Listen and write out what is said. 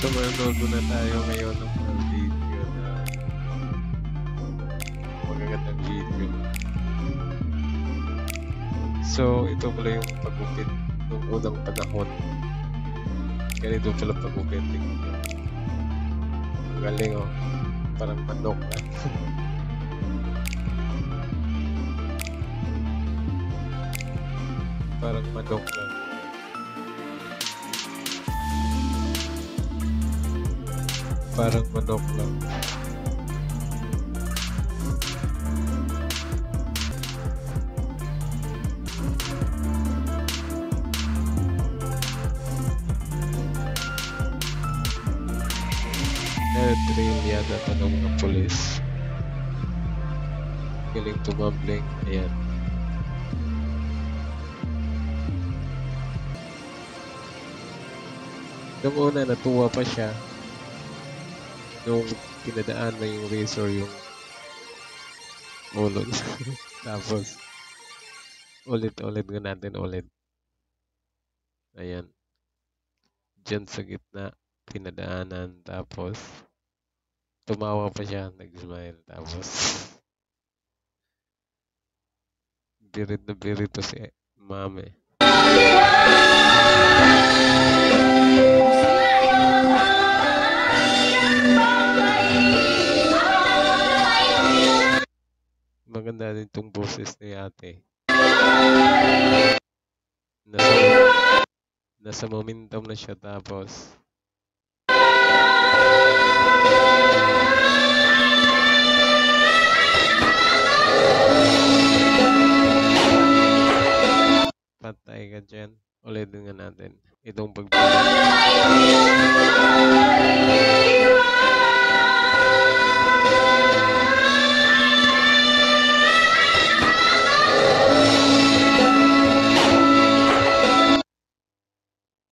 So manonood muna tayo ngayon ng mga video na magagandang video. So ito pala yung pagupit nung unang panahon. Ganito pala pagupit. Ang galing oh. Parang manok lang. Parang manok lang. Parang manok lang. Drill yata ito ng mga pulis. Galing tumambling. Ayan. Nung una, natuwa pa siya. Nung pinadaan na yung razor yung ulo. Tapos, ulit-ulit nga natin ulit. Ayan. Diyan sa gitna, pinadaanan. Tapos, tumawa pa siya, nag-smile. Tapos, birit na birit to si mami. Maganda din itong boses ni ate. Nasa momentum na siya tapos patay ka dyan. Ulitin nga natin itong pagpapalala.